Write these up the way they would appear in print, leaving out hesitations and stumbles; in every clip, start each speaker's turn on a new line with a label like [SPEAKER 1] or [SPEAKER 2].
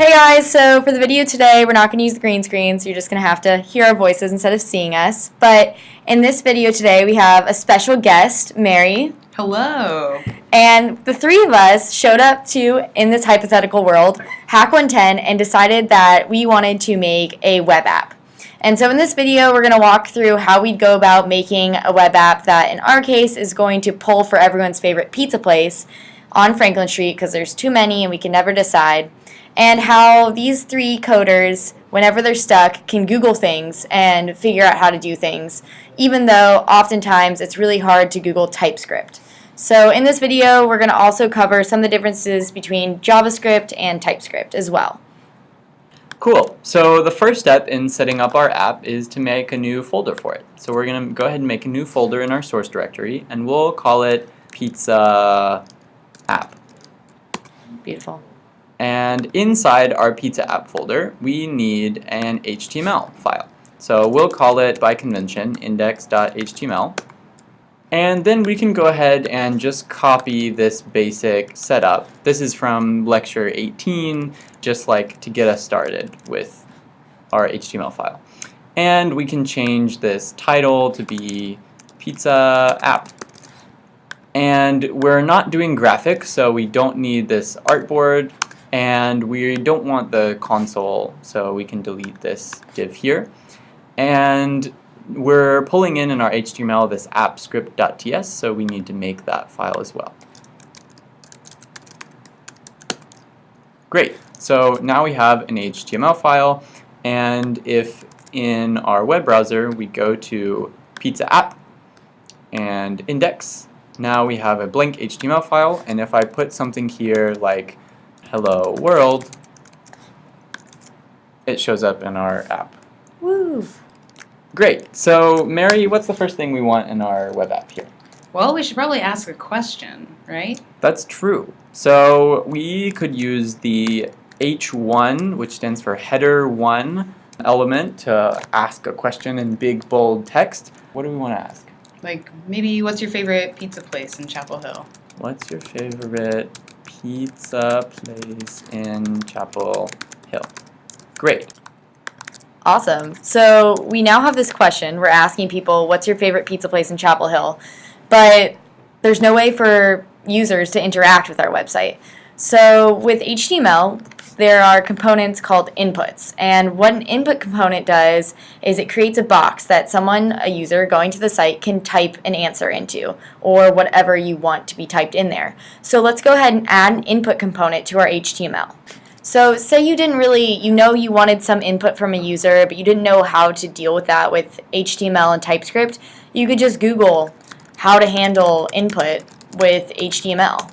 [SPEAKER 1] Hey guys, so for the video today, we're not going to use the green screen, so you're just going to have to hear our voices instead of seeing us. But in this video today, we have a special guest, Mary.
[SPEAKER 2] Hello.
[SPEAKER 1] And the three of us showed up to, in this hypothetical world, Hack 110 and decided that we wanted to make a web app. And so in this video, we're going to walk through how we'd go about making a web app that, in our case, is going to pull for everyone's favorite pizza place on Franklin Street, because there's too many and we can never decide. And how these three coders, whenever they're stuck, can Google things and figure out how to do things, even though oftentimes it's really hard to Google TypeScript. So in this video, we're going to also cover some of the differences between JavaScript and TypeScript as well.
[SPEAKER 3] Cool. So the first step in setting up our app is to make a new folder for it. So we're going to go ahead and make a new folder in our source directory, and we'll call it Pizza App.
[SPEAKER 1] Beautiful.
[SPEAKER 3] And inside our Pizza App folder, we need an HTML file. So we'll call it, by convention, index.html. And then we can go ahead and just copy this basic setup. This is from lecture 18, just like to get us started with our HTML file. And we can change this title to be Pizza App. And we're not doing graphics, so we don't need this artboard. And we don't want the console, so we can delete this div here. And we're pulling in our HTML this appscript.ts, so we need to make that file as well. Great, so now we have an HTML file, and if in our web browser we go to Pizza App and index, now we have a blank HTML file, and if I put something here like hello world, it shows up in our app.
[SPEAKER 1] Woo!
[SPEAKER 3] Great. So Mary, what's the first thing we want in our web app here?
[SPEAKER 2] Well, we should probably ask a question, right?
[SPEAKER 3] That's true. So we could use the H1, which stands for header 1 element, to ask a question in big bold text. What do we want to ask?
[SPEAKER 2] Like, maybe what's your favorite pizza place in Chapel Hill?
[SPEAKER 3] What's your favorite pizza place in Chapel Hill? Great.
[SPEAKER 1] Awesome. So we now have this question. We're asking people, what's your favorite pizza place in Chapel Hill? But there's no way for users to interact with our website. So with HTML, there are components called inputs. And what an input component does is it creates a box that someone, a user going to the site, can type an answer into, or whatever you want to be typed in there. So let's go ahead and add an input component to our HTML. So say you didn't really, you wanted some input from a user, but you didn't know how to deal with that with HTML and TypeScript. You could just Google how to handle input with HTML.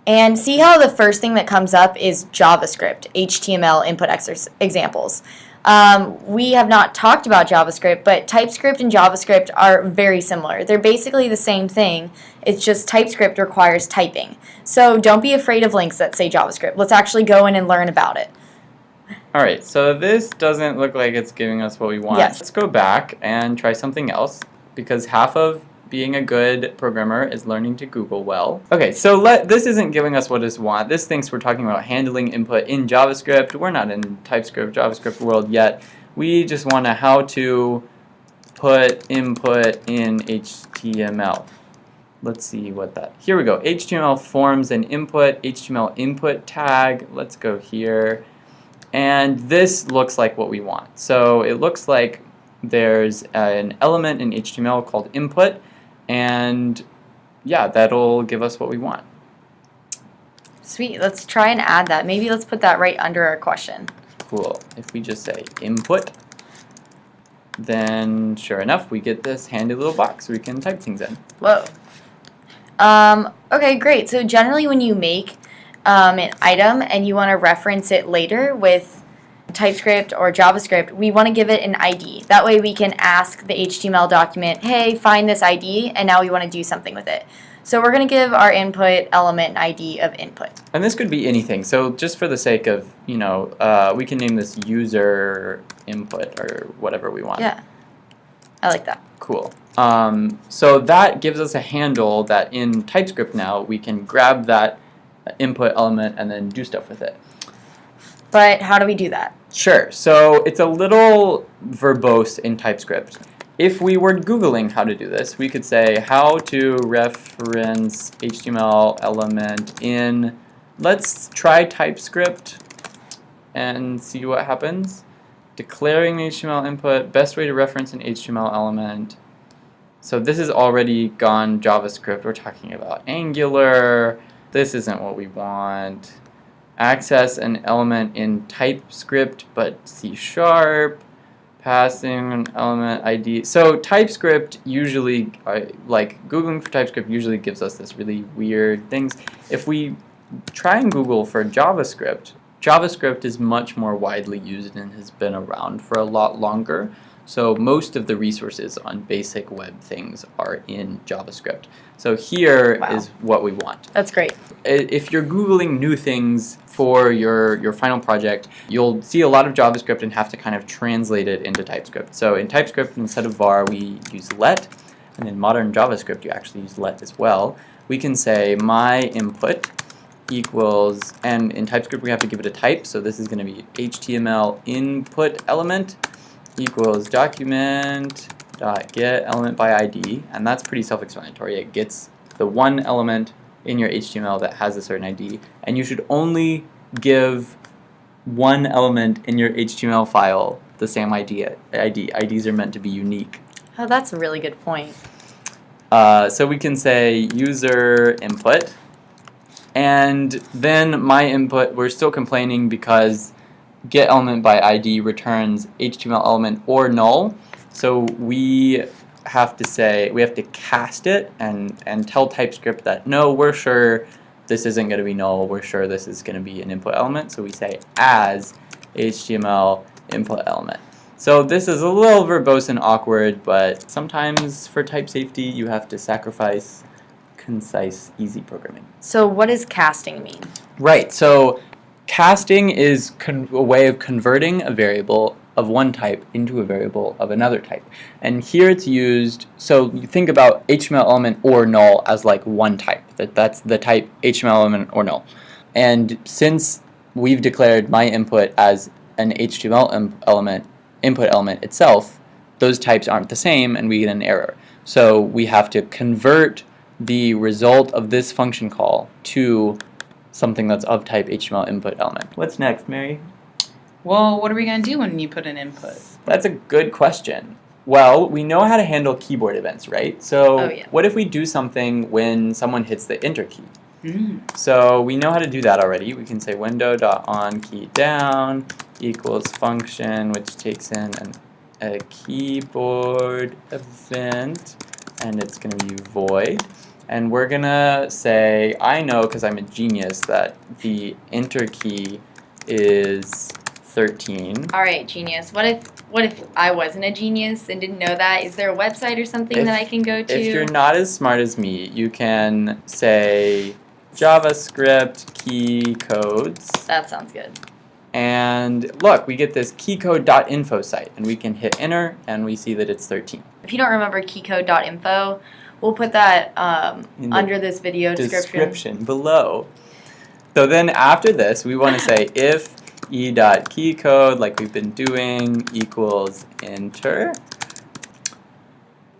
[SPEAKER 1] And see how the first thing that comes up is JavaScript, HTML input examples. We have not talked about JavaScript, but TypeScript and JavaScript are very similar. They're basically the same thing. It's just TypeScript requires typing. So don't be afraid of links that say JavaScript. Let's actually go in and learn about it.
[SPEAKER 3] Alright, so this doesn't look like it's giving us what we want.
[SPEAKER 1] Yes.
[SPEAKER 3] Let's go back and try something else, because half of being a good programmer is learning to Google well. Okay, so this isn't giving us what is want. This thinks we're talking about handling input in JavaScript. We're not in TypeScript, JavaScript world yet. We just want to how to put input in HTML. Let's see what that, here we go. HTML forms an input, HTML input tag. Let's go here. And this looks like what we want. So it looks like there's an element in HTML called input, and yeah, that'll give us what we want.
[SPEAKER 1] Sweet. Let's try and add that. Maybe let's put that right under our question.
[SPEAKER 3] Cool. If we just say input, then sure enough, we get this handy little box we can type things in.
[SPEAKER 1] Whoa. Okay, great. So generally when you make an item and you want to reference it later with TypeScript or JavaScript, we want to give it an ID. That way we can ask the HTML document, hey, find this ID, and now we want to do something with it. So we're going to give our input element an ID of input.
[SPEAKER 3] And this could be anything. So just for the sake of, we can name this user input or whatever we want.
[SPEAKER 1] Yeah, I like that.
[SPEAKER 3] Cool. So that gives us a handle that in TypeScript now we can grab that input element and then do stuff with it.
[SPEAKER 1] But how do we do that?
[SPEAKER 3] Sure. So it's a little verbose in TypeScript. If we were Googling how to do this, we could say how to reference HTML element in, let's try TypeScript and see what happens. Declaring the HTML input, best way to reference an HTML element. So this is already gone JavaScript. We're talking about Angular. This isn't what we want. Access an element in TypeScript but C#. Passing an element ID. So TypeScript usually, like Googling for TypeScript usually gives us this really weird things. If we try and Google for JavaScript, JavaScript is much more widely used and has been around for a lot longer. So most of the resources on basic web things are in JavaScript. So here is what we want.
[SPEAKER 1] That's great.
[SPEAKER 3] If you're Googling new things for your final project, you'll see a lot of JavaScript and have to kind of translate it into TypeScript. So in TypeScript, instead of var, we use let, and in modern JavaScript, you actually use let as well. We can say my input equals, and in TypeScript we have to give it a type, so this is going to be HTML input element equals document.get element by ID, and that's pretty self-explanatory. It gets the one element in your HTML that has a certain ID, and you should only give one element in your HTML file the same ID. IDs are meant to be unique.
[SPEAKER 1] Oh, that's a really good point.
[SPEAKER 3] So we can say user input, and then my input, we're still complaining because get element by ID returns HTML element or null. So we have to say, we have to cast it and tell TypeScript that no, we're sure this isn't going to be null, we're sure this is going to be an input element. So we say as HTML input element. So this is a little verbose and awkward, but sometimes for type safety you have to sacrifice concise, easy programming.
[SPEAKER 1] So what does casting mean?
[SPEAKER 3] Right, so casting is a way of converting a variable of one type into a variable of another type. And here it's used, so you think about HTML element or null as like one type. That's the type HTML element or null. And since we've declared my input as an HTML element, input element itself, those types aren't the same and we get an error. So we have to convert the result of this function call to something that's of type HTML input element. What's next, Mary?
[SPEAKER 2] Well, what are we going to do when you put an input?
[SPEAKER 3] That's a good question. Well, we know how to handle keyboard events, right? So what if we do something when someone hits the enter key? So we know how to do that already. We can say window.onKeyDown equals function which takes in a keyboard event, and it's going to be void. And we're going to say, I know because I'm a genius that the enter key is 13.
[SPEAKER 1] All right, genius. What if I wasn't a genius and didn't know that? Is there a website or something that I can go to?
[SPEAKER 3] If you're not as smart as me, you can say JavaScript key codes.
[SPEAKER 1] That sounds good.
[SPEAKER 3] And look, we get this keycode.info site, and we can hit enter, and we see that it's 13.
[SPEAKER 1] If you don't remember keycode.info, we'll put that under this video description
[SPEAKER 3] below. So then after this, we want to say if e.keycode, like we've been doing, equals enter.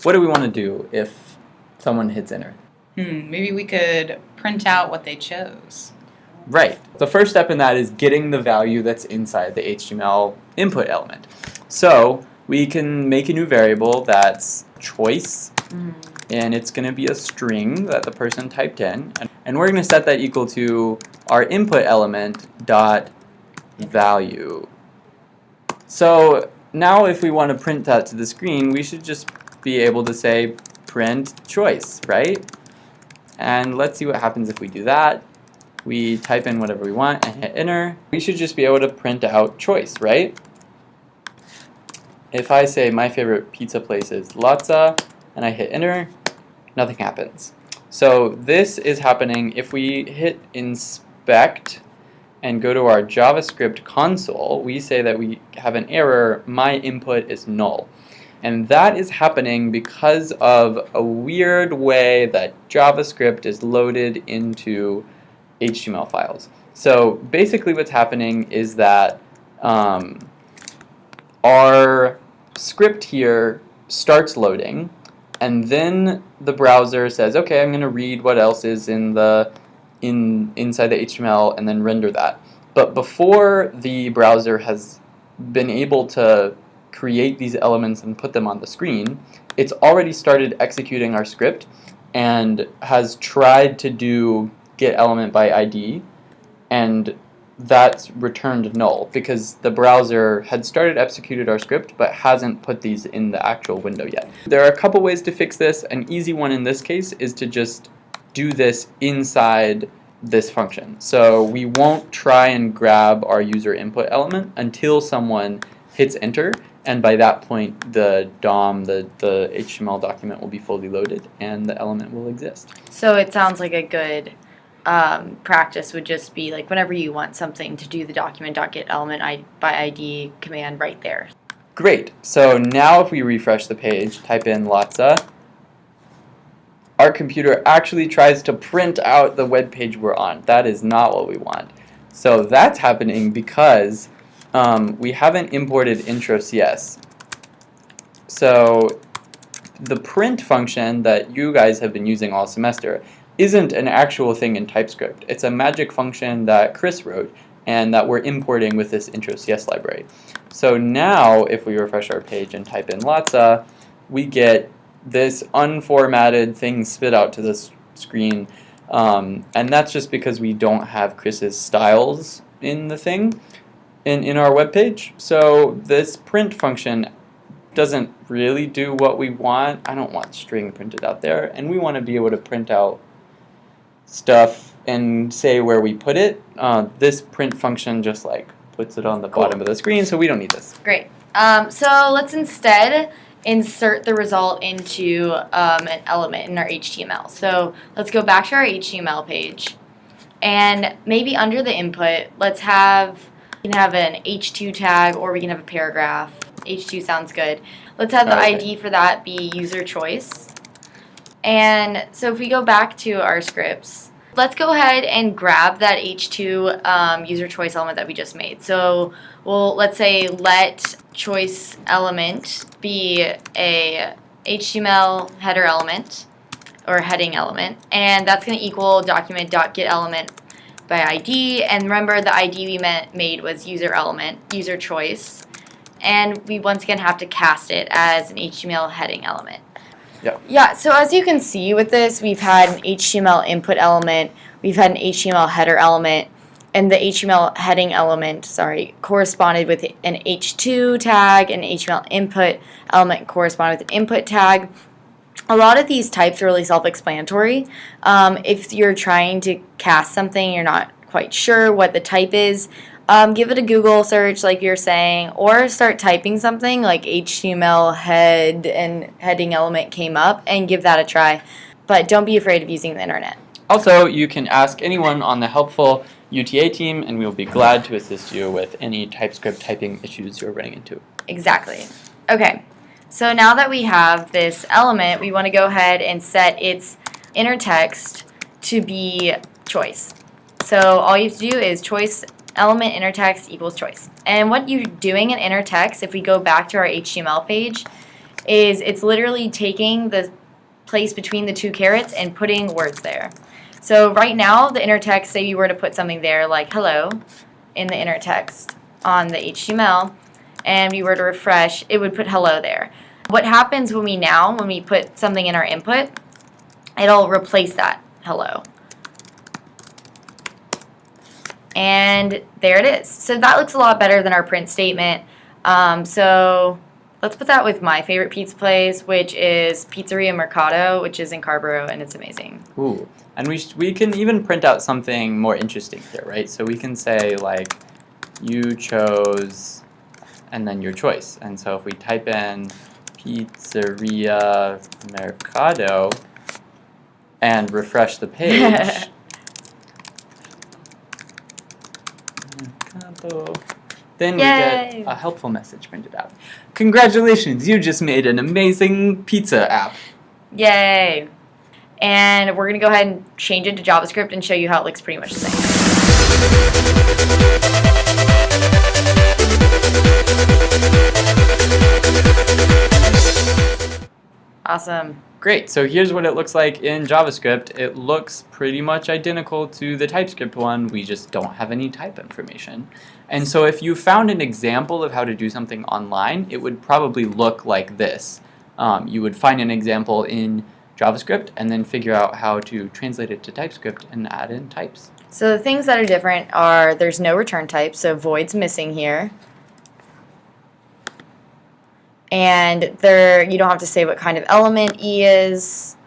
[SPEAKER 3] What do we want to do if someone hits enter?
[SPEAKER 2] Maybe we could print out what they chose.
[SPEAKER 3] Right. The first step in that is getting the value that's inside the HTML input element. So we can make a new variable that's choice, and it's going to be a string that the person typed in, and we're going to set that equal to our input element dot value. So now if we want to print that to the screen, we should just be able to say print choice, right? And let's see what happens if we do that. We type in whatever we want and hit enter. We should just be able to print out choice, right? If I say my favorite pizza place is Latza and I hit enter, nothing happens. So this is happening if we hit inspect and go to our JavaScript console. We say that we have an error, my input is null. And that is happening because of a weird way that JavaScript is loaded into HTML files. So basically what's happening is that our script here starts loading, and then the browser says, okay, I'm going to read what else is inside the HTML and then render that. But before the browser has been able to create these elements and put them on the screen, it's already started executing our script and has tried to do get element by ID, and that's returned null because the browser had started executed our script but hasn't put these in the actual window yet. There are a couple ways to fix this. An easy one in this case is to just do this inside this function. So we won't try and grab our user input element until someone hits enter, and by that point the DOM, the HTML document, will be fully loaded and the element will exist.
[SPEAKER 1] So it sounds like a good practice would just be like whenever you want something to do the document.getElement by ID command right there.
[SPEAKER 3] Great. So now if we refresh the page, type in Latza, our computer actually tries to print out the web page we're on. That is not what we want. So that's happening because we haven't imported intro.cs. So the print function that you guys have been using all semester isn't an actual thing in TypeScript. It's a magic function that Chris wrote and that we're importing with this intro.cs library. So now if we refresh our page and type in Latza, we get this unformatted thing spit out to this screen, and that's just because we don't have Chris's styles in the thing in our web page. So this print function doesn't really do what we want. I don't want string printed out there, and we want to be able to print out stuff and say where we put it. This print function just like puts it on the bottom of the screen, so we don't need this.
[SPEAKER 1] Great. So let's instead insert the result into an element in our HTML. So let's go back to our HTML page, and maybe under the input, we can have an H2 tag, or we can have a paragraph. H2 sounds good. Let's have the ID for that be user choice. And so if we go back to our scripts, let's go ahead and grab that H2 user choice element that we just made. So let's say let choice element be a HTML header element or heading element, and that's going to equal document.getElement by ID. And remember, the ID we made was user element, user choice, and we once again have to cast it as an HTML heading element. Yeah, so as you can see with this, we've had an HTML input element, we've had an HTML header element, and the HTML heading element, corresponded with an H2 tag, and HTML input element corresponded with an input tag. A lot of these types are really self-explanatory. If you're trying to cast something, you're not quite sure what the type is, give it a Google search like you're saying, or start typing something like HTML head and heading element came up and give that a try. But don't be afraid of using the internet.
[SPEAKER 3] Also, you can ask anyone on the helpful UTA team, and we will be glad to assist you with any TypeScript typing issues you're running into.
[SPEAKER 1] Exactly. Okay, so now that we have this element, we want to go ahead and set its inner text to be choice. So all you have to do is choice element inner text equals choice. And what you're doing in inner text, if we go back to our HTML page, is it's literally taking the place between the two carets and putting words there. So right now, the inner text, say you were to put something there like hello in the inner text on the HTML, and we were to refresh, it would put hello there. What happens when we put something in our input, it'll replace that hello. And there it is. So that looks a lot better than our print statement. So let's put that with my favorite pizza place, which is Pizzeria Mercado, which is in Carborough, and it's amazing.
[SPEAKER 3] Ooh, and we can even print out something more interesting here, right? So we can say like, you chose, and then your choice. And so if we type in Pizzeria Mercado and refresh the page, then we get a helpful message printed out. Congratulations, you just made an amazing pizza app.
[SPEAKER 1] Yay! and we're going to go ahead and change it to JavaScript and show you how it looks pretty much the same. Awesome.
[SPEAKER 3] Great, so here's what it looks like in JavaScript. It looks pretty much identical to the TypeScript one, we just don't have any type information. And so if you found an example of how to do something online, it would probably look like this. You would find an example in JavaScript and then figure out how to translate it to TypeScript and add in types.
[SPEAKER 1] So the things that are different are there's no return type, so void's missing here. And there, you don't have to say what kind of element E is,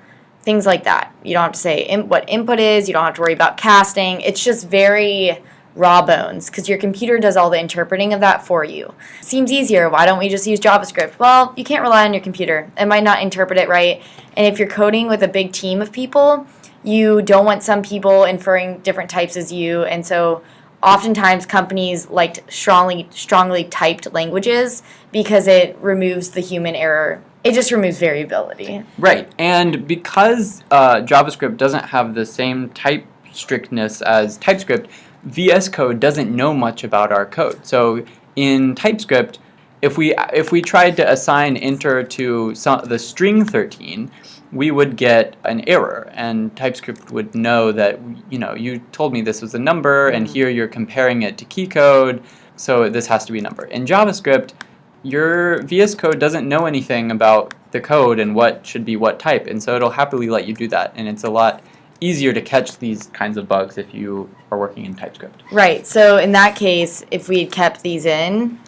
[SPEAKER 1] things like that. You don't have to say what input is, you don't have to worry about casting. It's just very raw bones because your computer does all the interpreting of that for you. Seems easier, why don't we just use JavaScript? Well, you can't rely on your computer. It might not interpret it right. And if you're coding with a big team of people, you don't want some people inferring different types as you, and so oftentimes companies liked strongly typed languages because it removes the human error. It just removes variability.
[SPEAKER 3] Right, and because JavaScript doesn't have the same type strictness as TypeScript, VS Code doesn't know much about our code. So in TypeScript, if we tried to assign enter to the string 13, we would get an error, and TypeScript would know that, you know, you told me this was a number, and here you're comparing it to key code, so this has to be a number. In JavaScript, your VS Code doesn't know anything about the code and what should be what type, and so it'll happily let you do that, and it's a lot easier to catch these kinds of bugs if you are working in TypeScript.
[SPEAKER 1] Right, so in that case, if we had kept these in,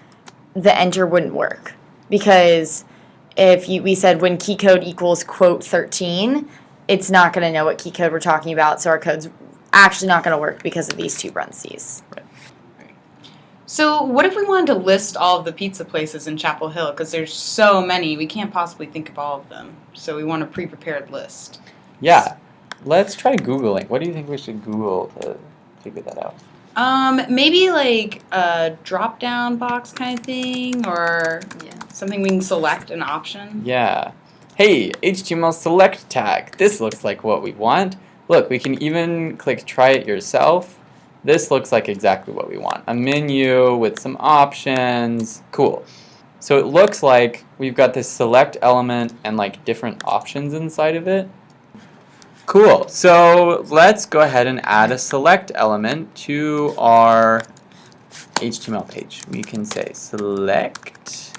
[SPEAKER 1] the enter wouldn't work, because if we said when key code equals quote 13, it's not going to know what key code we're talking about, so our code's actually not going to work because of these two parentheses.
[SPEAKER 3] Right.
[SPEAKER 2] So what if we wanted to list all of the pizza places in Chapel Hill? Because there's so many, we can't possibly think of all of them. So we want a pre-prepared list.
[SPEAKER 3] Yeah, let's try Googling. What do you think we should Google to figure that out?
[SPEAKER 2] Maybe like a drop-down box kind of thing, or something we can select an option.
[SPEAKER 3] Yeah. Hey, HTML select tag. This looks like what we want. Look, we can even click try it yourself. This looks like exactly what we want. A menu with some options. Cool. So it looks like we've got this select element and like different options inside of it. Cool, so let's go ahead and add a select element to our HTML page. We can say select,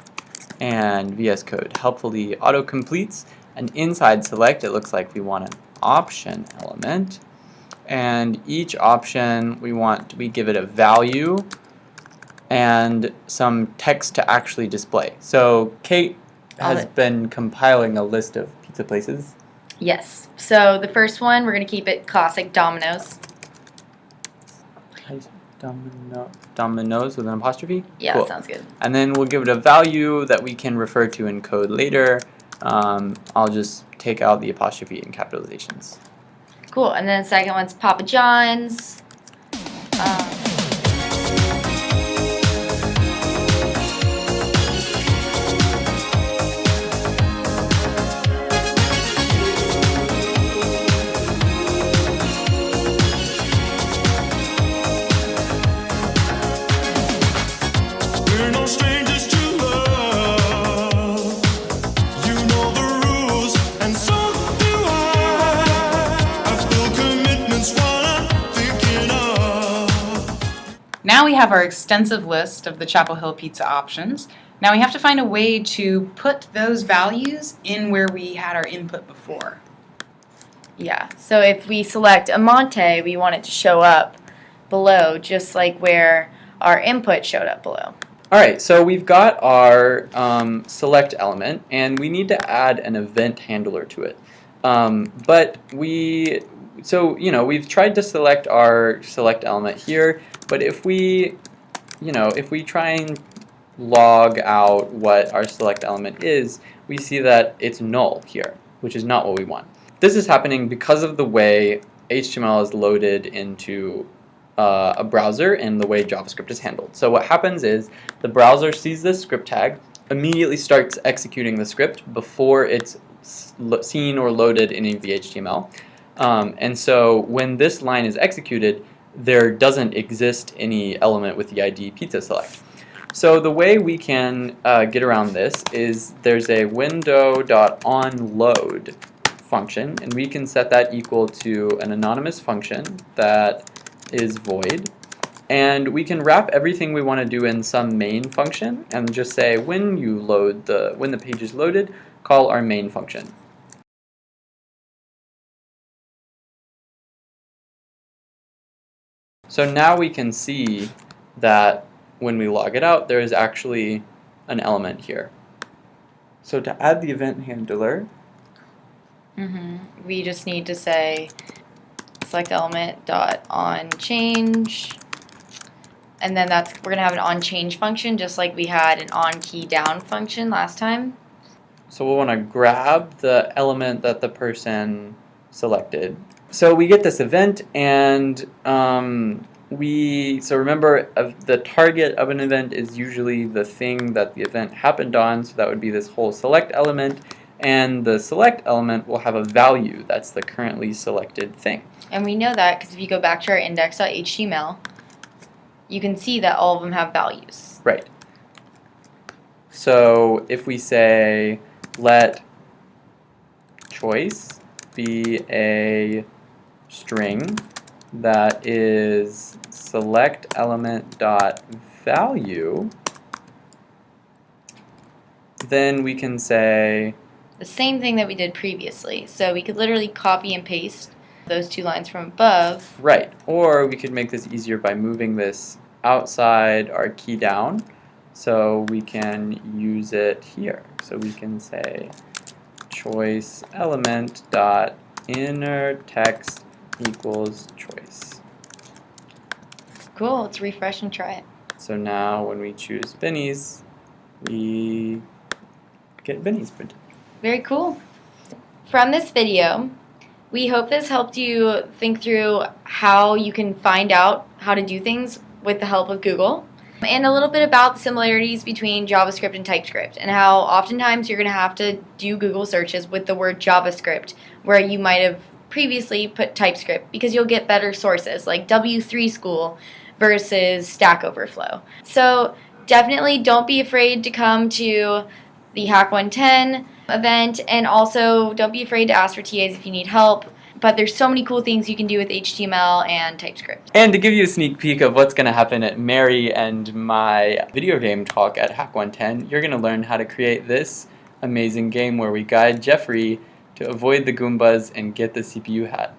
[SPEAKER 3] and VS Code helpfully auto-completes, and inside select it looks like we want an option element, and each option we give it a value and some text to actually display. So Kate has been compiling a list of pizza places.
[SPEAKER 1] Yes. So the first one, we're going to keep it classic Domino's.
[SPEAKER 3] How do you say Domino's with an apostrophe?
[SPEAKER 1] Yeah,
[SPEAKER 3] cool.
[SPEAKER 1] That sounds good.
[SPEAKER 3] And then we'll give it a value that we can refer to in code later. I'll just take out the apostrophe and capitalizations.
[SPEAKER 1] Cool. And then the second one's Papa John's.
[SPEAKER 2] Now we have our extensive list of the Chapel Hill pizza options. Now we have to find a way to put those values in where we had our input before.
[SPEAKER 1] Yeah, so if we select Amante, we want it to show up below, just like where our input showed up below.
[SPEAKER 3] All right, so we've got our select element, and we need to add an event handler to it. We've tried to select our select element here, but if we try and log out what our select element is, we see that it's null here, which is not what we want. This is happening because of the way HTML is loaded into a browser and the way JavaScript is handled. So what happens is the browser sees this script tag, immediately starts executing the script before it's seen or loaded any of the HTML. And so when this line is executed, there doesn't exist any element with the ID pizza select. So the way we can get around this is there's a window.onLoad function, and we can set that equal to an anonymous function that is void. And we can wrap everything we want to do in some main function and just say when the page is loaded, call our main function. So now we can see that when we log it out, there is actually an element here. So to add the event handler,
[SPEAKER 1] we just need to say select element dot on change, and then we're gonna have an on change function just like we had an on key down function last time.
[SPEAKER 3] so we'll want to grab the element that the person selected. So we get this event, and so remember, the target of an event is usually the thing that the event happened on, so that would be this whole select element, and the select element will have a value that's the currently selected thing.
[SPEAKER 1] And we know that because if you go back to our index.html, you can see that all of them have values.
[SPEAKER 3] Right. So if we say let choice be a string that is select element dot value, then we can say
[SPEAKER 1] The same thing that we did previously. So we could literally copy and paste those two lines from above.
[SPEAKER 3] right, or we could make this easier by moving this outside our key down, so we can use it here. So we can say choice element dot inner text equals choice.
[SPEAKER 1] Cool, let's refresh and try it.
[SPEAKER 3] So now when we choose Benny's, we get Benny's printed.
[SPEAKER 1] Very cool. From this video, we hope this helped you think through how you can find out how to do things with the help of Google, and a little bit about the similarities between JavaScript and TypeScript, and how oftentimes you're going to have to do Google searches with the word JavaScript where you might have previously put TypeScript, because you'll get better sources like W3 School versus Stack Overflow. So definitely don't be afraid to come to the Hack 110 event, and also don't be afraid to ask for TAs if you need help. But there's so many cool things you can do with HTML and TypeScript.
[SPEAKER 3] And to give you a sneak peek of what's going to happen at Mary and my video game talk at Hack 110, you're going to learn how to create this amazing game where we guide Jeffrey to avoid the Goombas and get the CPU hat.